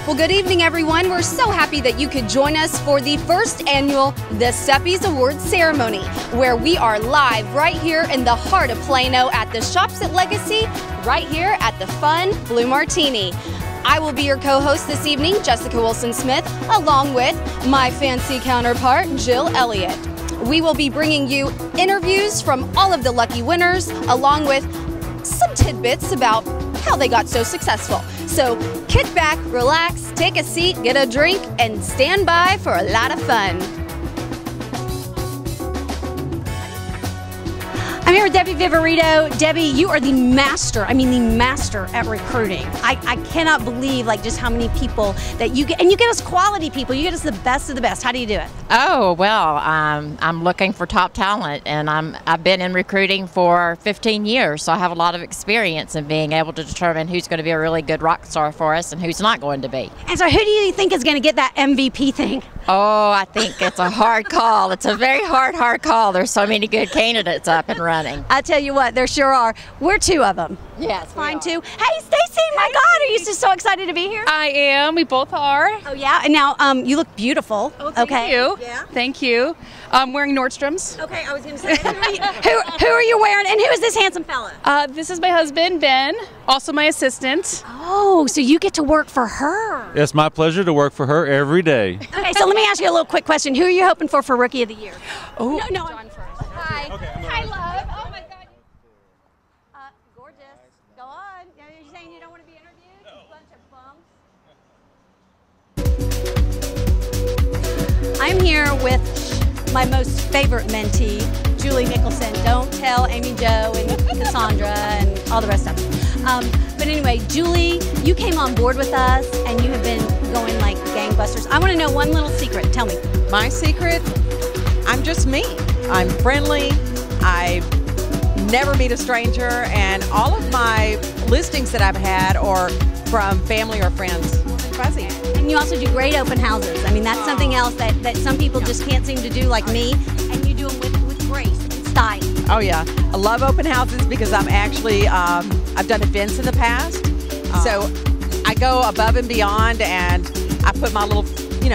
Well, good evening, everyone. We're so happy that you could join us for the first annual The Seppe's Awards ceremony, where we are live right here in the heart of Plano at the Shops at Legacy, right here at the Fun Blue Martini. I will be your co-host this evening, Jessica Wilson-Smith, along with my fancy counterpart, Jill Elliott. We will be bringing you interviews from all of the lucky winners, along with some tidbits about how they got so successful. So kick back, relax, take a seat, get a drink, and stand by for a lot of fun. I'm here with Debbie Viverito. Debbie, you are the master, the master at recruiting. I cannot believe just how many people that you get, and you get us quality people. You get us the best of the best. How do you do it? Oh, well, I'm looking for top talent, and I've been in recruiting for 15 years, so I have a lot of experience in being able to determine who's going to be a really good rock star for us and who's not going to be. And so who do you think is going to get that MVP thing? Oh, I think it's a hard call. It's a very hard call. There's so many good candidates up and running. I tell you what, there sure are. We're two of them. Yes, fine too. Hey, Stacy, my God, are you just so excited to be here? I am. We both are. Oh yeah, and now you look beautiful. Oh, thank you. Yeah. Thank you. I'm wearing Nordstrom's. Okay, I was going to say, who are you wearing, and who is this handsome fella? This is my husband, Ben, also my assistant. Oh, so you get to work for her. It's my pleasure to work for her every day. Okay, so let me ask you a little quick question. Who are you hoping for Rookie of the Year? Oh, no. John first. Hi. Okay, hi, love. Oh my God. Gorgeous. Go on. Are you saying you don't want to be interviewed? No. Bunch of bums. I'm here with my most favorite mentee, Julie Nicholson. Don't tell Amy Jo and Cassandra and all the rest of them. But anyway, Julie, you came on board with us and you have been going like gangbusters. I want to know one little secret. Tell me. My secret? I'm just me. I'm friendly. I never meet a stranger, and all of my listings that I've had are from family or friends. Fuzzy. And you also do great open houses. That's something else that some people just can't seem to do, like me, and you do them with grace and style. Oh yeah, I love open houses because I'm actually, I've done events in the past, so I go above and beyond, and I put my little,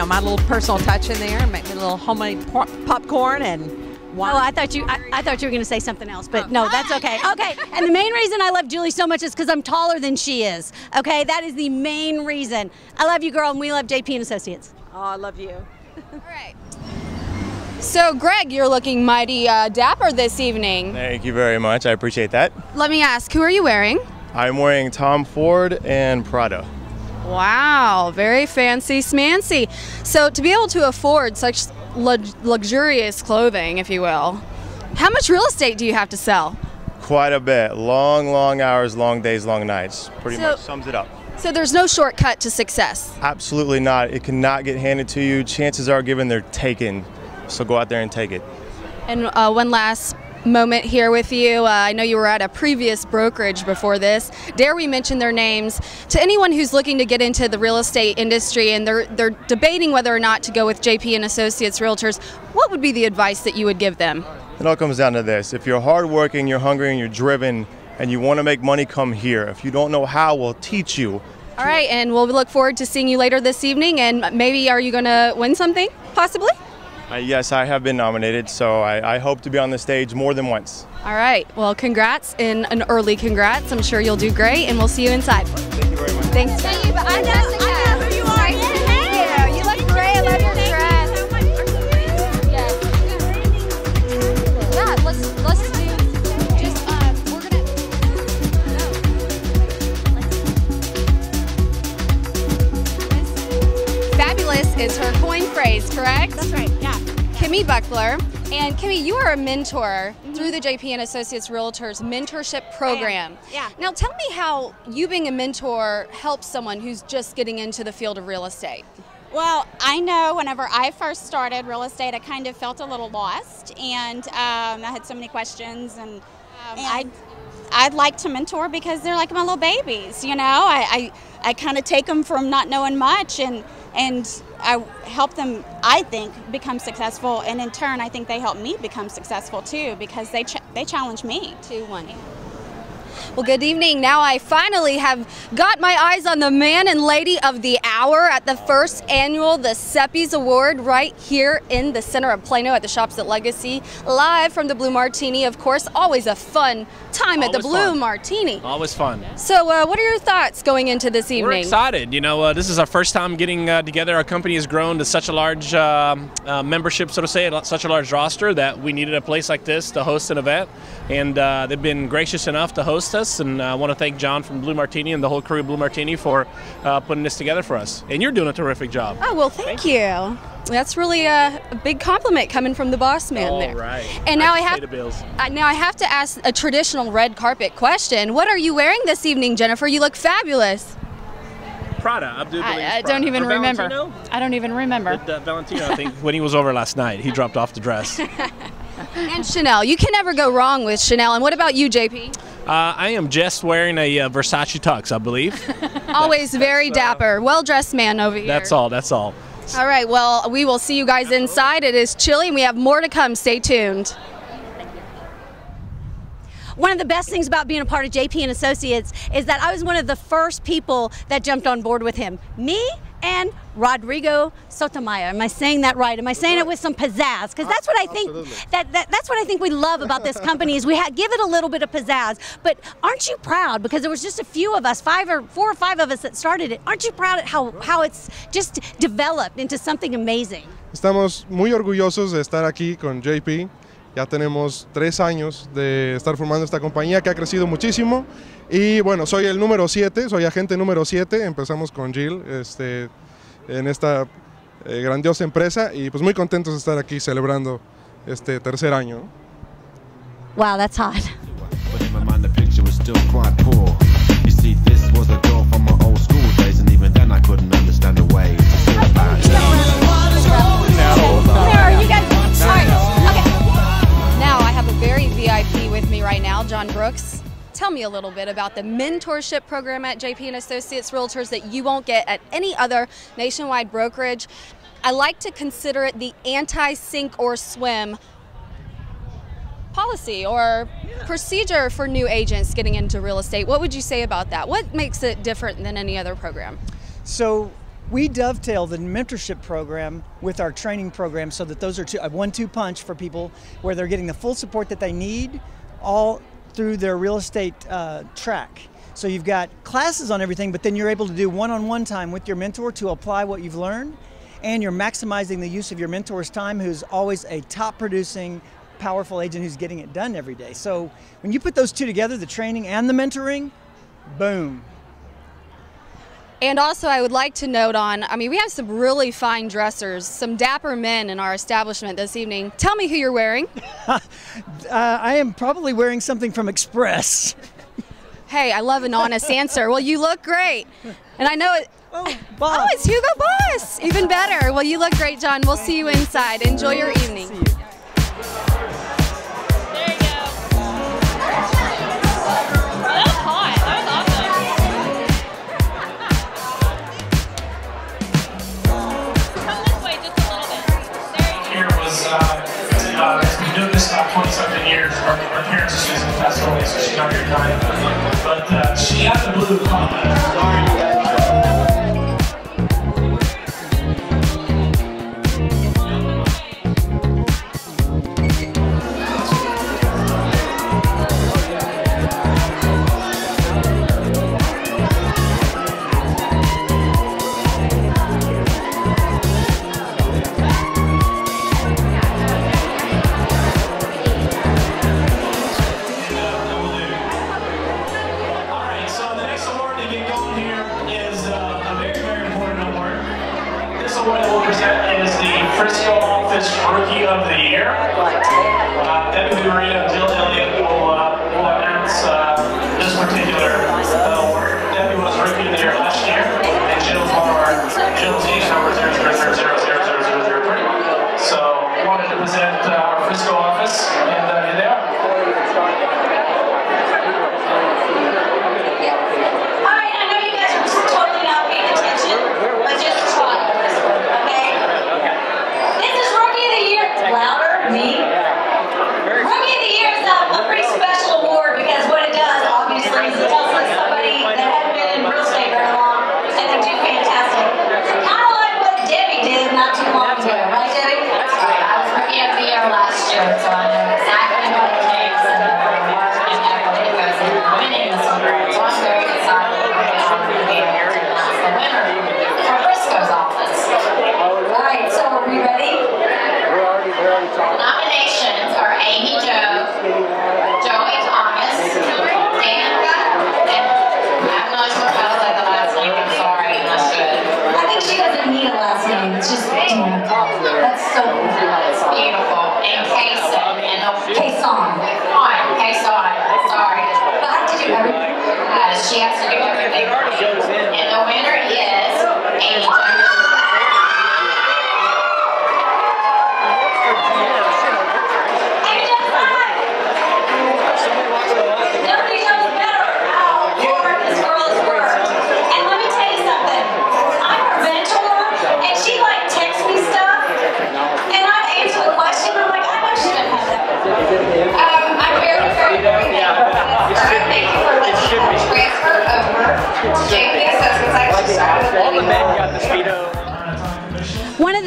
my little personal touch in there, and make me a little homemade popcorn and wine. Oh, I thought you were going to say something else, but no, that's okay. Okay, and the main reason I love Julie so much is because I'm taller than she is. Okay, that is the main reason. I love you, girl, and we love JP and Associates. Oh, I love you. All right. So, Greg, you're looking mighty dapper this evening. Thank you very much. I appreciate that. Let me ask, who are you wearing? I'm wearing Tom Ford and Prada. Wow, very fancy smancy. So, to be able to afford such luxurious clothing, if you will, how much real estate do you have to sell? Quite a bit. Long hours, long days, long nights. Pretty much sums it up. So there's no shortcut to success? Absolutely not. It cannot get handed to you. Chances are given they're taken. So go out there and take it. And one last moment here with you. I know you were at a previous brokerage before this. Dare we mention their names? To anyone who's looking to get into the real estate industry and they're debating whether or not to go with JP and Associates Realtors, what would be the advice that you would give them? It all comes down to this. If you're hardworking, you're hungry, and you're driven, and you want to make money, come here. If you don't know how, we'll teach you. All right, and we'll look forward to seeing you later this evening, and maybe are you going to win something, possibly? Yes, I have been nominated, so I hope to be on the stage more than once. All right, well, congrats, and an early congrats. I'm sure you'll do great, and we'll see you inside. Thank you very much. Thanks. Thank you, but I know who you are. Thank you. You look great. I love your dress. Yes. Yeah, let's do just, we're gonna. Fabulous is her coin phrase, correct? That's right, yeah. Kimmy Buckler. And Kimmy, you are a mentor through the JP and Associates Realtors mentorship program. Yeah. Now tell me how you being a mentor helps someone who's just getting into the field of real estate. Well, I know whenever I first started real estate, I kind of felt a little lost, and I had so many questions, and I'd like to mentor because they're like my little babies, I kind of take them from not knowing much, and I help them, I think, become successful, and in turn, I think they help me become successful too, because they challenge me. 2-1. Well, good evening. Now I finally have got my eyes on the man and lady of the hour at the first annual The Seppe's Award right here in the center of Plano at the Shops at Legacy, live from the Blue Martini. Of course, always a fun time at the Blue Martini. Always fun. So what are your thoughts going into this evening? We're excited. You know, this is our first time getting together. Our company has grown to such a large membership, so to say, such a large roster that we needed a place like this to host an event. And they've been gracious enough to host us. And I want to thank John from Blue Martini and the whole crew of Blue Martini for putting this together for us. And you're doing a terrific job. Oh, well, thank you. That's really a big compliment coming from the boss man there. All right. And now I have to ask a traditional red carpet question. What are you wearing this evening, Jennifer? You look fabulous. Prada. I don't even remember. Valentino? I don't even remember. Valentino, I think, when he was over last night, he dropped off the dress. And Chanel. You can never go wrong with Chanel. And what about you, JP? I am just wearing a Versace tux, I believe. Always very dapper. Well-dressed man over here. That's all. That's all. All right, well, we will see you guys inside. It is chilly, and we have more to come. Stay tuned. One of the best things about being a part of JP and Associates is that I was one of the first people that jumped on board with him. Me and Rodrigo Sotomayor. Am I saying that right? Am I saying it with some pizzazz? Because that's what I think. That's what I think we love about this company is we give it a little bit of pizzazz. But aren't you proud? Because there was just a few of us, 4 or 5 of us that started it. Aren't you proud at how it's just developed into something amazing? Estamos muy orgullosos de estar aquí con JP. Ya tenemos 3 años de estar formando esta compañía que ha crecido muchísimo. Y bueno, soy el número 7, soy agente número 7. Empezamos con Jill en esta grandiosa empresa y pues muy contentos de estar aquí celebrando este tercer año. Wow, that's hot. Now I have a very VIP with me right now, John Brooks. Tell me a little bit about the mentorship program at JP and Associates Realtors that you won't get at any other nationwide brokerage. I like to consider it the anti-sink or swim policy or procedure for new agents getting into real estate. What would you say about that? What makes it different than any other program? So we dovetail the mentorship program with our training program so that those are a 1-2 punch for people where they're getting the full support that they need all through their real estate track. So you've got classes on everything, but then you're able to do one-on-one time with your mentor to apply what you've learned, and you're maximizing the use of your mentor's time, who's always a top producing, powerful agent who's getting it done every day. So when you put those two together, the training and the mentoring, boom. And also I would like to note we have some really fine dressers, some dapper men in our establishment this evening. Tell me who you're wearing. I am probably wearing something from Express. Hey, I love an honest answer. Well, you look great. And I know it. Oh, it's Hugo Boss. Even better. Well, you look great, John. We'll see you inside. Enjoy your evening. See you. Been doing this about 20-something years. Our parents used to pass away, so she's not very kind. But she had the blue comment. Rookie of the Year. Deputy Marina Jill Elliott will announce this particular award. Debbie was Rookie of the Year last year, and Jill's team number 0000003. So we wanted to present our Frisco office, and here they are. Alright, I know you guys are totally not paying attention, but just try. Louder, me. Rookie of the Year is a pretty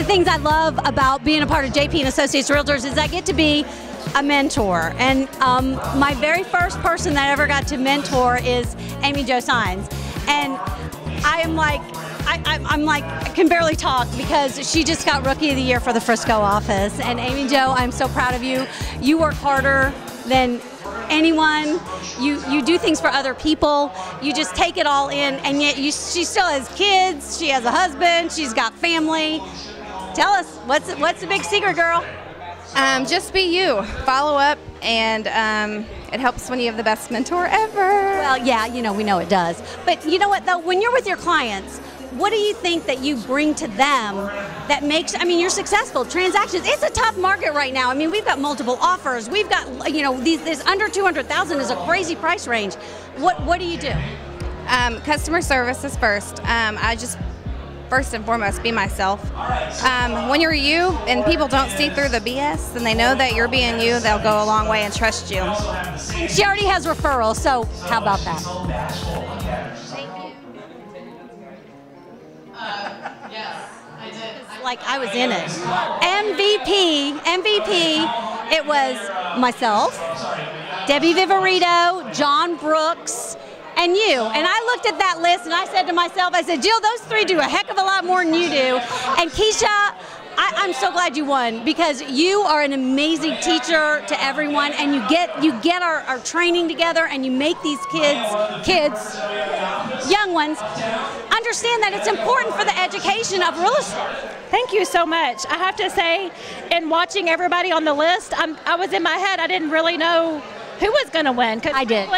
things I love about being a part of JP and Associates Realtors is I get to be a mentor. And my very first person that I ever got to mentor is Amy Jo Sines. And I am like, I'm like, I can barely talk because she just got Rookie of the Year for the Frisco office. And Amy Jo, I'm so proud of you. You work harder than anyone. You do things for other people. You just take it all in, and yet she still has kids. She has a husband. She's got family. Tell us, what's the big secret, girl? Just be you. Follow up, and it helps when you have the best mentor ever. Well, yeah, you know, we know it does. But you know what, though? When you're with your clients, what do you think that you bring to them that makes, I mean, you're successful, transactions, it's a tough market right now. I mean, we've got multiple offers. We've got, you know, this under 200,000 is a crazy price range. What do you do? Customer service is first. I just, first and foremost, be myself. When you're you and people don't see through the BS and they know that you're being you, they'll go a long way and trust you. She already has referrals, so how about that? Yes, I did. Like I was in it. MVP, it was myself, Debbie Viverito, John Brooks, and you. And I looked at that list and I said to myself, I said, Jill, those three do a heck of a lot more than you do. And Keisha, I'm so glad you won because you are an amazing teacher to everyone, and you get our training together, and you make these kids, young ones, understand that it's important for the education of real estate. Thank you so much. I have to say, in watching everybody on the list, I was in my head, I didn't really know who was going to win. I did.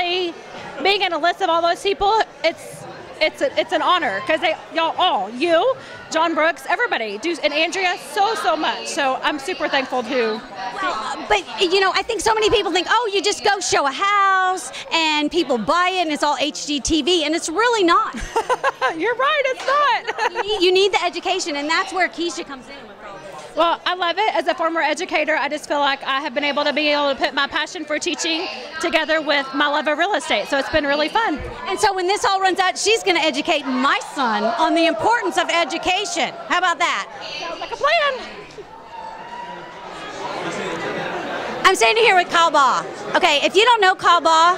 Being in a list of all those people, it's an honor because you, John Brooks, everybody, and Andrea, so much. So I'm super thankful too. Well, but you know, I think so many people think, oh, you just go show a house and people buy it and it's all HGTV, and it's really not. You're right, it's not. You need the education, and that's where Keisha comes in with all this. Well, I love it. As a former educator, I just feel like I have been able to put my passion for teaching together with my love of real estate. So it's been really fun. And so when this all runs out, she's going to educate my son on the importance of education. How about that? Sounds like a plan. I'm standing here with Kyle Baugh. Okay, if you don't know Kyle Baugh,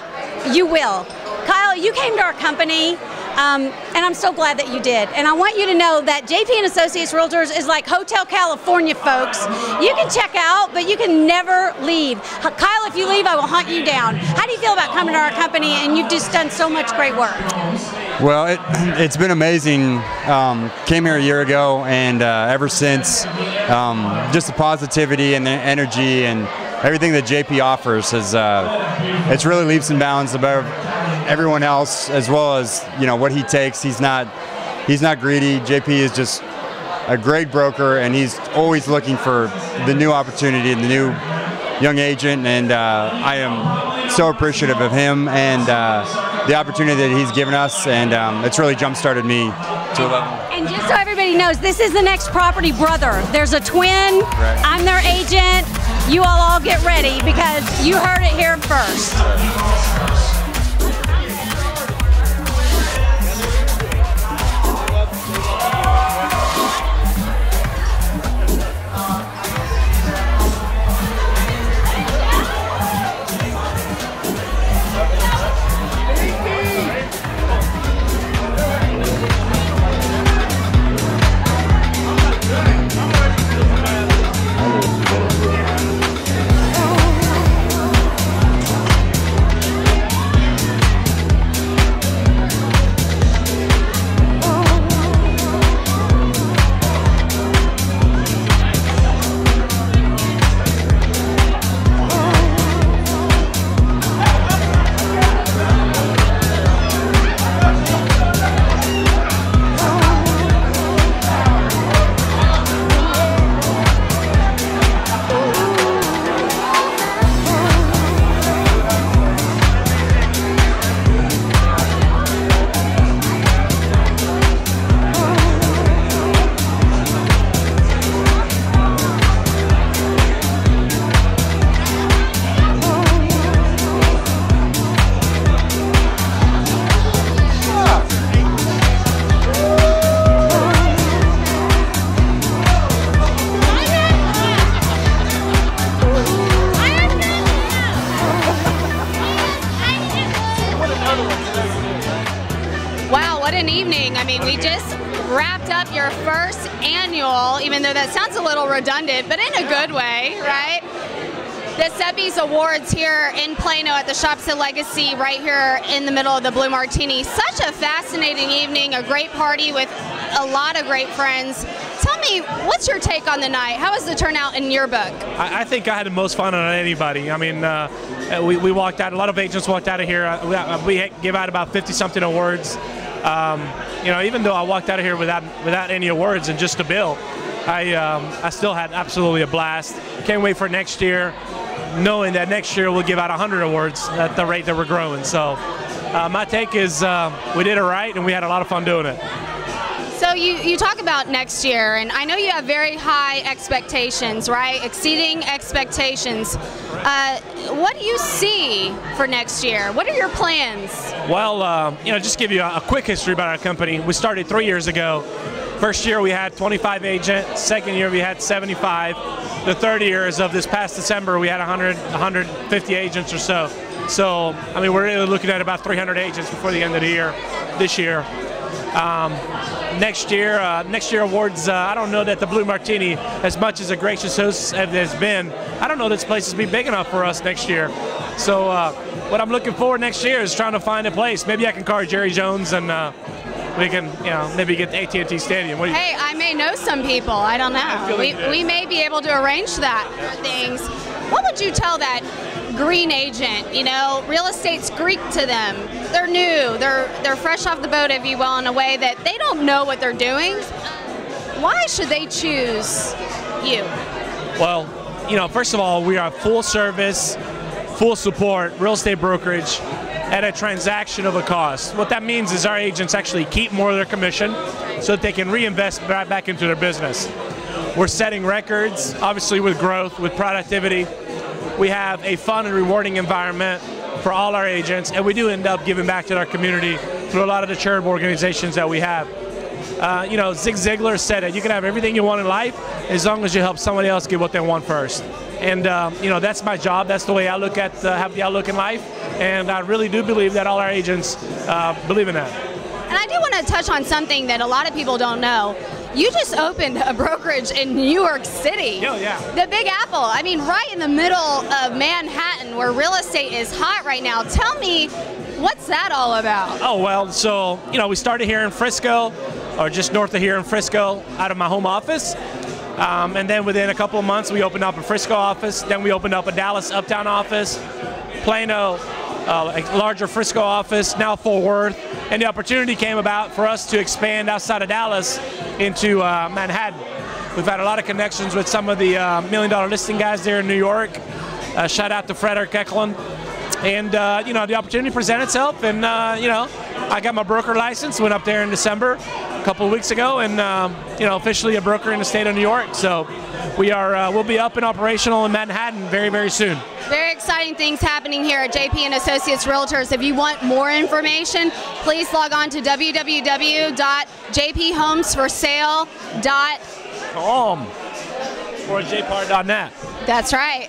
you will. Kyle, you came to our company. And I'm so glad that you did. And I want you to know that JP and Associates Realtors is like Hotel California, folks. You can check out, but you can never leave. Kyle, if you leave, I will hunt you down. How do you feel about coming to our company? And you've just done so much great work. Well, it's been amazing. Came here a year ago, and ever since, just the positivity and the energy and everything that JP offers has it's really leaps and bounds above everyone else, as well as what he takes. He's not greedy. JP is just a great broker, and he's always looking for the new opportunity and the new young agent. And I am so appreciative of him and the opportunity that he's given us, and it's really jump-started me to a level. And just so everybody knows, this is the next property brother. There's a twin. Right. I'm their agent. You all get ready because you heard it here first. just wrapped up your first annual, even though that sounds a little redundant, but in a good way, right? The Seppe's Awards here in Plano at the Shops at Legacy, right here in the middle of the Blue Martini. Such a fascinating evening, a great party with a lot of great friends. Tell me, what's your take on the night? How was the turnout in your book? I think I had the most fun on anybody. I mean, we walked out, a lot of agents walked out of here. We give out about 50-something awards. You know, even though I walked out of here without any awards and just a bill, I still had absolutely a blast. Can't wait for next year, knowing that next year we'll give out 100 awards at the rate that we're growing. So my take is we did it right and we had a lot of fun doing it. So you talk about next year, and I know you have very high expectations, right? Exceeding expectations. What do you see for next year? What are your plans? Well, you know, just give you a quick history about our company. We started 3 years ago. First year we had 25 agents. Second year we had 75. The third year, as of this past December, we had 150 agents or so. So, I mean, we're really looking at about 300 agents before the end of the year, this year. Next year awards, I don't know that the Blue Martini, as much as a gracious host as it has been, I don't know this place will be big enough for us next year. So what I'm looking for next year is trying to find a place. Maybe I can call Jerry Jones and we can, you know, maybe get the AT&T Stadium. What do you Hey, I may know some people. I don't know. We may be able to arrange that for things. What would you tell that green agent? You know, real estate's Greek to them. They're new. They're fresh off the boat, if you will, in a way that they don't know what they're doing. Why should they choose you? Well, you know, first of all, we are full service, full support real estate brokerage at a transaction of a cost. What that means is our agents actually keep more of their commission so that they can reinvest right back into their business. We're setting records, obviously, with growth, with productivity. We have a fun and rewarding environment for all our agents, and we do end up giving back to our community through a lot of the charitable organizations that we have. You know, Zig Ziglar said it, you can have everything you want in life as long as you help somebody else get what they want first. And, you know, that's my job. That's the way I look at, have the outlook in life. And I really do believe that all our agents believe in that. And I do want to touch on something that a lot of people don't know. You just opened a brokerage in New York City. Oh, yeah. The Big Apple. I mean, right in the middle of Manhattan, where real estate is hot right now. Tell me, what's that all about? Oh, well, so, you know, we started here in Frisco, or just north of here in Frisco, out of my home office. And then within a couple of months, we opened up a Frisco office. Then we opened up a Dallas Uptown office, Plano, a larger Frisco office, now Fort Worth. And the opportunity came about for us to expand outside of Dallas into Manhattan. We've had a lot of connections with some of the $1 million listing guys there in New York. Shout out to Frederick Eklund. And, you know, the opportunity presented itself. And, you know, I got my broker license, went up there in December a couple of weeks ago, and, you know, officially a broker in the state of New York. So we are, we'll be up and operational in Manhattan very, very soon. Very exciting things happening here at JP & Associates Realtors. If you want more information, please log on to www.jphomesforsale.com or jpar.net. That's right.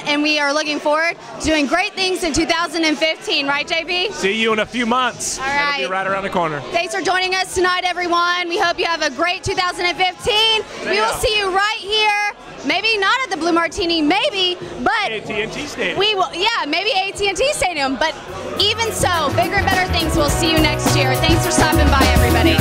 And we are looking forward to doing great things in 2015, right, JP? See you in a few months. All right. It'll be right around the corner. Thanks for joining us tonight, everyone. We hope you have a great 2015. We will see you right here. Maybe not at the Blue Martini, maybe, but AT&T Stadium. We will, yeah, maybe AT&T Stadium. But even so, bigger and better things. We'll see you next year. Thanks for stopping by, everybody.